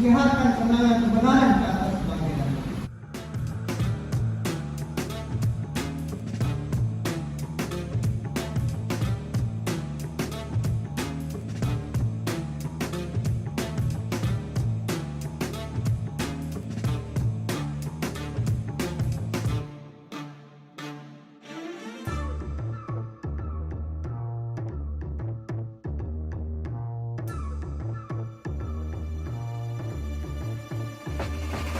lihatkan kemenangan kebenaran ke atas bangsa.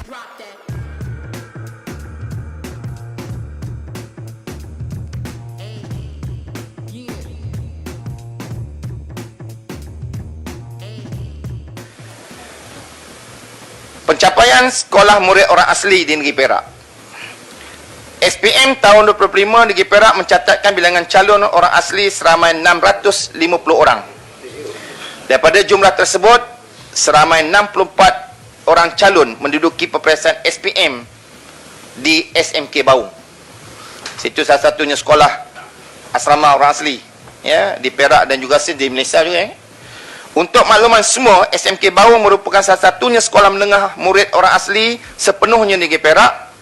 Drop that. Hey, yeah. Hey. Pencapaian sekolah murid orang asli di negeri Perak. SPM tahun 2025 negeri Perak mencatatkan bilangan calon orang asli seramai 650 orang. Daripada jumlah tersebut, seramai 64 orang calon menduduki peperiksaan SPM di SMK Baung. Situ salah satunya sekolah asrama orang asli, ya, di Perak dan juga di Malaysia juga. Untuk makluman semua, SMK Baung merupakan salah satunya sekolah menengah murid orang asli sepenuhnya di negeri Perak.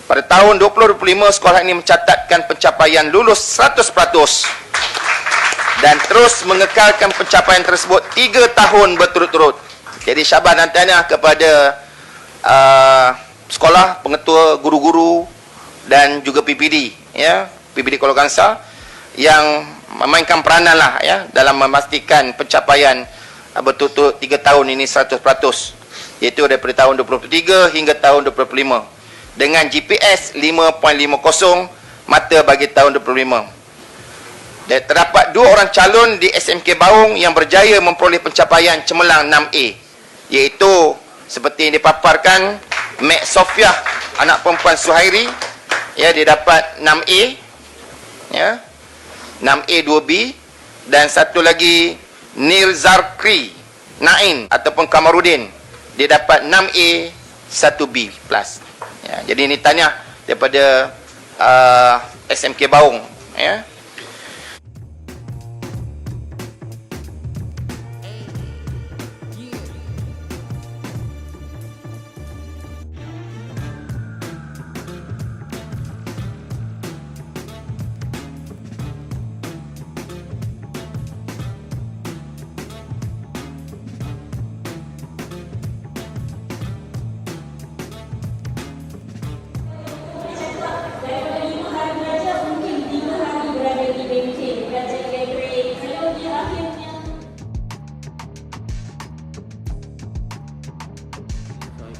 Pada tahun 2025, sekolah ini mencatatkan pencapaian lulus 100% dan terus mengekalkan pencapaian tersebut 3 tahun berturut-turut. Jadi syabas dan tahniah kepada sekolah, pengetua, guru-guru dan juga PPD, ya, PPD Kuala Kangsar yang memainkan peranan lah, ya, dalam memastikan pencapaian berturut-turut 3 tahun ini 100%, iaitu daripada tahun 2023 hingga tahun 2025 dengan GPS 5.50 mata bagi tahun 2025. Dan terdapat 2 orang calon di SMK Baung yang berjaya memperoleh pencapaian cemerlang 6A, iaitu seperti yang dipaparkan Mek Sofiah, anak perempuan Suhairi, ya, dia dapat 6A, ya, 6A 2B, dan satu lagi Nil Zarkri Nain ataupun Kamarudin, dia dapat 6A 1B plus. Ya, jadi ini tahniah daripada SMK Baung, ya.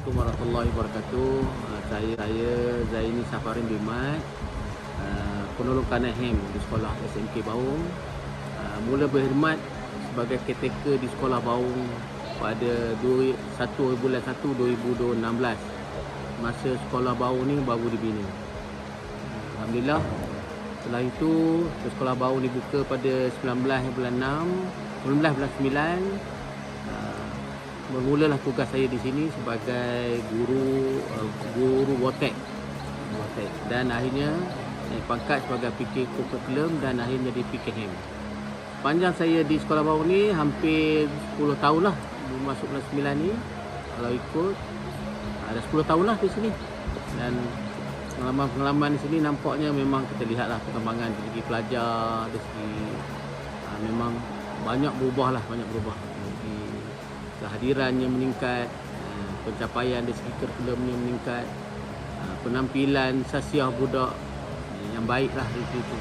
Assalamualaikum warahmatullahi wabarakatuh. Saya Zaini Safarin Bimat, penolong Kanahem di sekolah SMK Baung. Mula berkhidmat sebagai caretaker di sekolah Baung pada 1 bulan 1 2016. Masa sekolah Baung ni baru dibina. Alhamdulillah, setelah itu sekolah Baung dibuka pada 19 bulan 9. Bermulalah tugas saya di sini sebagai guru wotek, dan akhirnya naik pangkat sebagai PK Curriculum dan akhirnya di PKM. Panjang saya di sekolah Baung ni hampir 10 tahun lah, masuk bulan 9 ni. Kalau ikut ada 10 tahun lah di sini, dan pengalaman di sini nampaknya memang kita lihatlah perkembangan dari segi pelajar, dari segi memang banyak berubah. Kehadirannya meningkat, pencapaian dari segi kurikulumnya meningkat, penampilan sasiah budak yang baiklah di situ.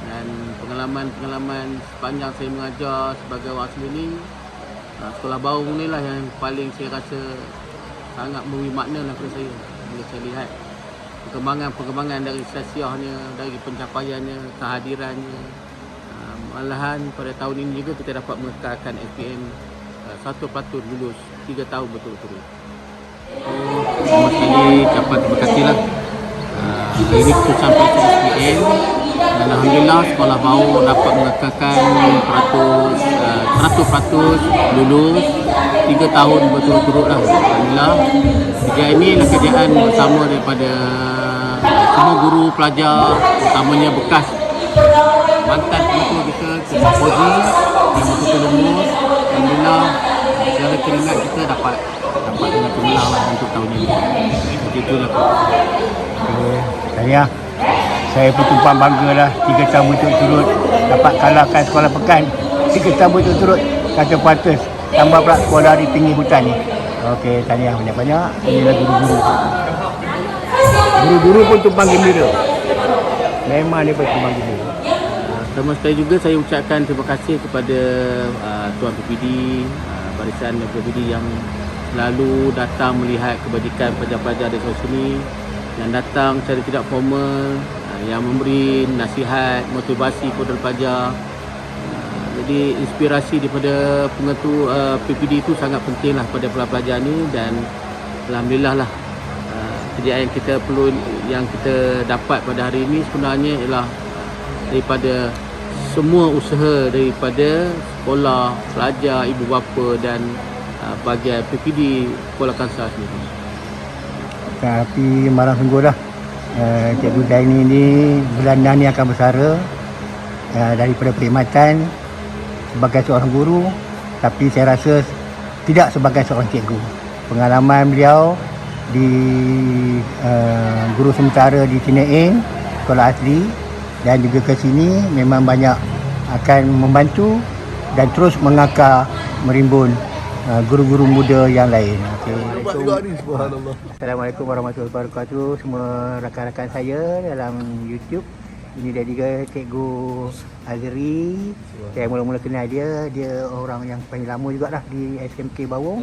Dan pengalaman sepanjang saya mengajar sebagai orang asli ni, sekolah Baung ni lah yang paling saya rasa sangat memberi makna lah kepada saya. Bila saya lihat perkembangan dari sasiahnya, dari pencapaiannya, kehadirannya. Malahan pada tahun ini juga kita dapat mengekalkan SPM 1% lulus 3 tahun berturut-turut. Pertama sekali ucapan terima kasih lah. Hari ini kita sampai ke SPM dan Alhamdulillah sekolah Baung dapat mengekalkan 100% lulus 3 tahun berturut-turut lah. Alhamdulillah, kerjaan ini adalah kerjaan bersama daripada semua guru, pelajar, utamanya bekas mantan pengetua kita, Cik Fauzi yang betul-betul lembut. Alhamdulillah, segala keringat kita dapat dengan cemerlang lah untuk tahun ini. Seperti itulah. Okay. Tahniah. Saya pun tumpang bangga lah 3 tahun berturut-turut dapat kalahkan Sekolah Pekan 3 tahun berturut-turut kata puatus, tambah pula sekolah di pinggir hutan ni. Okey, tahniah banyak-banyak. Inilah guru-guru. Guru-guru pun tumpang gembira. Memang dia pun tumpang gembira. Pertama sekali juga saya ucapkan terima kasih kepada Tuan PPD, barisan PPD yang selalu datang melihat kebajikan pelajar-pelajar di sekolah sini, yang datang secara tidak formal, yang memberi nasihat, motivasi kepada pelajar. Jadi inspirasi daripada pengetua PPD itu sangat pentinglah pada pelajar ni, dan alhamdulillah lah kejayaan yang kita dapat pada hari ini sebenarnya ialah daripada semua usaha daripada sekolah, pelajar, ibu bapa dan bahagian PPD Kuala Kangsar sendiri. Tapi marah sungguh dah. Cikgu Zaini ni bulanan ni akan bersara daripada perkhidmatan sebagai seorang guru, tapi saya rasa tidak sebagai seorang cikgu. Pengalaman beliau di guru sementara di Cineing, sekolah asli, dan juga ke sini memang banyak akan membantu dan terus mengakar merimbun guru-guru muda yang lain. Assalamualaikum warahmatullahi wabarakatuh semua rakan-rakan saya dalam YouTube. Ini dia juga Cikgu Azri. Saya mula-mula kenal dia orang yang paling lama jugalah di SMK Bawong.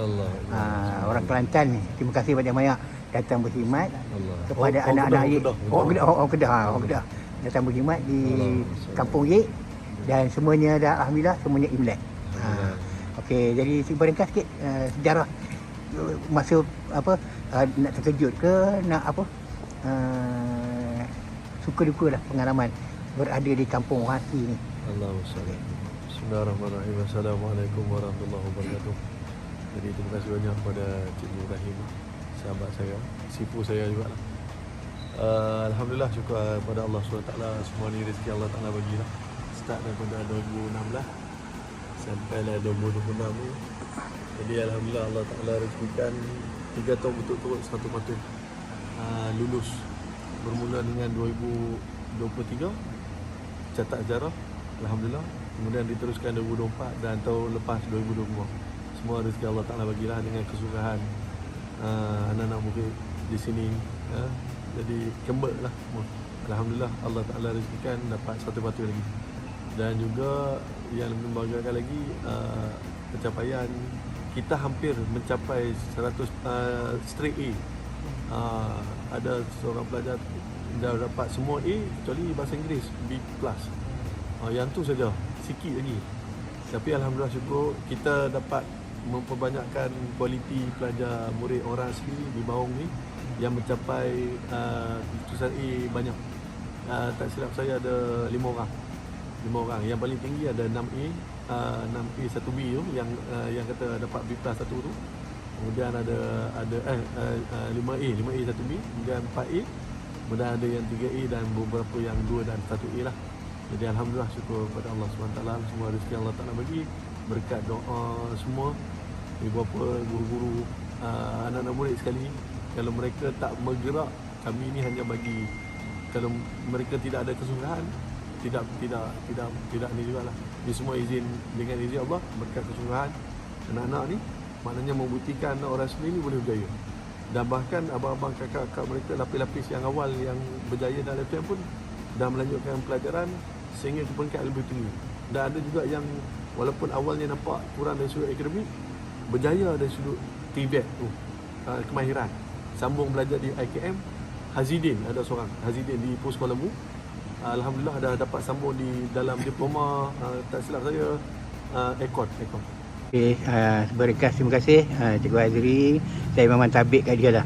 Orang Kelantan ni. Terima kasih banyak-banyak datang berkhidmat kepada anak-anak Orang Kedah. Datang berkhidmat di Kampung Yek, dan semuanya dah alhamdulillah semuanya Imlek. Okey, jadi beringkas sikit sejarah masa nak terkejut ke nak suka duka lah pengalaman berada di kampung Hati ni. Allahumma. Bismillahirrahmanirrahim. Assalamualaikum warahmatullahi wabarakatuh. Jadi terima kasih banyak kepada Cikgu Rahim, sahabat saya, sifu saya juga lah. Alhamdulillah, syukur kepada Allah SWT. Semua ni rezeki Allah Ta'ala bagilah. Start daripada 2016 sampai lah 2026 ni. Jadi alhamdulillah Allah Ta'ala rezekikan 3 tahun betul-betul satu patut lulus. Bermula dengan 2023 catat sejarah, alhamdulillah. Kemudian diteruskan 2024 dan tahun lepas 2020. Semua rezeki Allah Ta'ala bagilah dengan kesusahan anak-anak murid di sini. Jadi kembali lah semua. Alhamdulillah Allah Ta'ala rezekikan dapat satu patut lagi. Dan juga yang membanggakan lagi pencapaian kita hampir mencapai 100 straight A. Ada seorang pelajar dah dapat semua A kecuali bahasa Inggeris B+. Yang tu saja, sikit lagi. Tapi alhamdulillah syukur kita dapat memperbanyakkan kualiti pelajar murid orang asli di Bawong ni yang mencapai keputusan A banyak. Tak silap saya ada 5 orang. Yang paling tinggi ada 6A, 6A 1B tu yang kata dapat B+ 1 tu. Kemudian ada 5A 1B, kemudian 4A, kemudian ada yang 3A dan beberapa yang 2 dan 1A lah. Jadi alhamdulillah syukur kepada Allah SWT. Semua rezeki Allah Ta'ala bagi berkat doa semua ibu bapa, guru-guru, anak-anak murid sekali. Kalau mereka tak bergerak, kami ni hanya bagi. Kalau mereka tidak ada kesusahan, tidak ni jugalah. Ini semua izin dengan izin Allah, berkat kesusahan anak-anak ni, maknanya membuktikan orang sendiri ni boleh berjaya. Dan bahkan abang-abang kakak-kakak mereka lapis-lapis yang awal yang berjaya dalam FTM pun dah melanjutkan pelajaran sehingga ke peringkat lebih tinggi. Dan ada juga yang walaupun awalnya nampak kurang dari sudut akademik, berjaya dari sudut TVET tu, kemahiran. Sambung belajar di IKM. Hazidin ada seorang, Hazidin di Pos Kuala Lumpur. Alhamdulillah dah dapat sambung di dalam diploma, tak silap saya Ekon. Okey, berkas terima kasih Cikgu Azri. Saya memang tabik kat dia lah.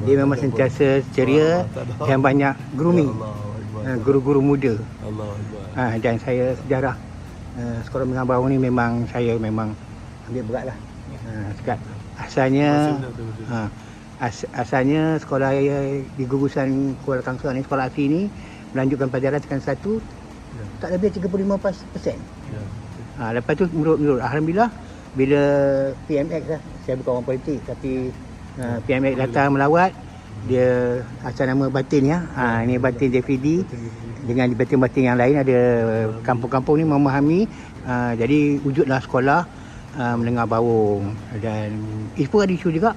Dia memang sentiasa ceria dan banyak grooming guru-guru muda. Dan saya sejarah sekolah menengah bawah ni memang saya ambil berat lah. Sekat asalnya sekolah di gugusan Kuala Kangsar ni, sekolah asli ni melanjutkan pelajaran tekan 1 tak lebih 35%. Lepas tu menurut alhamdulillah bila PMX lah, saya bukan orang politik tapi PMX datang melawat, dia asal nama batin ya. Ini batin JPD dengan batin-batin yang lain, ada kampung-kampung ni memahami. Jadi wujudlah sekolah menengah Bawung, dan isu ada isu juga.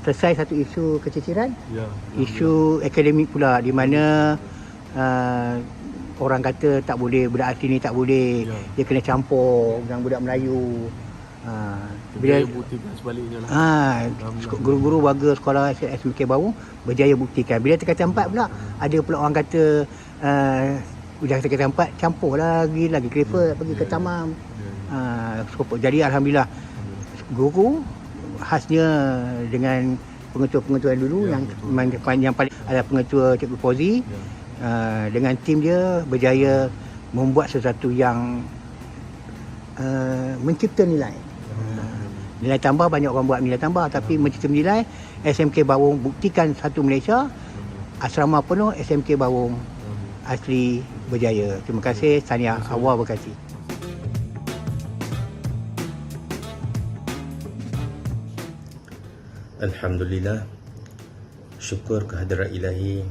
Selesai satu isu keciciran, Ya. isu akademik pula, di mana orang kata tak boleh, budak asli ni tak boleh, Ya. dia kena campur dengan budak Melayu. Bila buktikan sebaliknya lah. Guru-guru warga sekolah SMK Bawung berjaya buktikan. Bila tingkatan 4 pula, ada pula orang kata dah tingkatan 4 campur lagi Clifford pergi ke Tamam. Jadi alhamdulillah guru khasnya dengan pengetua-pengetua dulu yang paling ada pengetua Cikgu Fauzi, dengan tim dia berjaya membuat sesuatu yang mencipta nilai. Nilai tambah, banyak orang buat nilai tambah, tapi mencipta nilai. SMK Bawung buktikan satu Malaysia, asrama penuh SMK Bawung asli berjaya. Terima kasih. Tahniah, Allah berkati. Alhamdulillah, syukur kehadirat ilahi,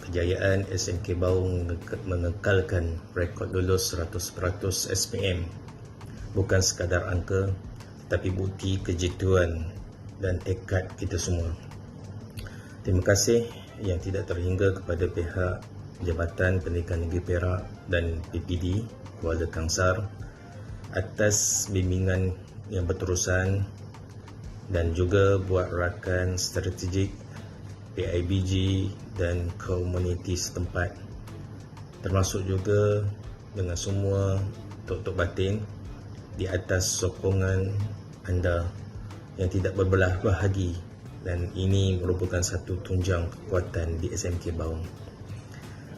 kejayaan SMK Bawung mengekalkan rekod lulus 100% SPM. Bukan sekadar angka, tapi bukti kejituan dan tekad kita semua. Terima kasih yang tidak terhingga kepada pihak Jabatan Pendidikan Negeri Perak dan PPD Kuala Kangsar atas bimbingan yang berterusan, dan juga buat rakan strategik PIBG dan komuniti setempat, termasuk juga dengan semua tok-tok batin di atas sokongan anda yang tidak berbelah bahagi, dan ini merupakan satu tunjang kekuatan di SMK Bawung.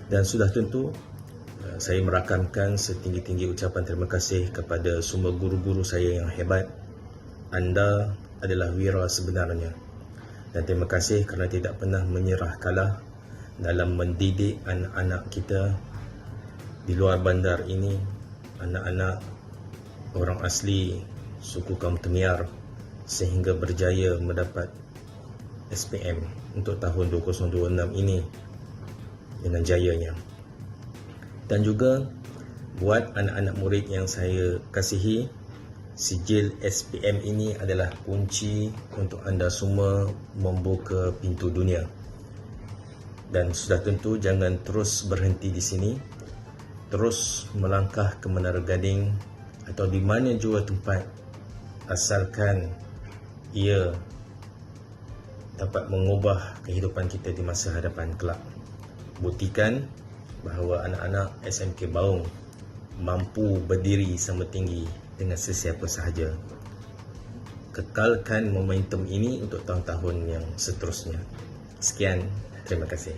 Dan sudah tentu saya merakamkan setinggi-tinggi ucapan terima kasih kepada semua guru-guru saya yang hebat. Anda adalah wira sebenarnya, dan terima kasih kerana tidak pernah menyerah kalah dalam mendidik anak-anak kita di luar bandar ini, anak-anak orang asli suku kaum Temiar, sehingga berjaya mendapat SPM untuk tahun 2026 ini dengan jayanya. Dan juga buat anak-anak murid yang saya kasihi, sijil SPM ini adalah kunci untuk anda semua membuka pintu dunia. Dan sudah tentu jangan terus berhenti di sini, terus melangkah ke Menara Gading atau di mana jua tempat, asalkan ia dapat mengubah kehidupan kita di masa hadapan kelak. Buktikan bahawa anak-anak SMK Bawung mampu berdiri sama tinggi dengan sesiapa sahaja. Kekalkan momentum ini untuk tahun-tahun yang seterusnya. Sekian, terima kasih.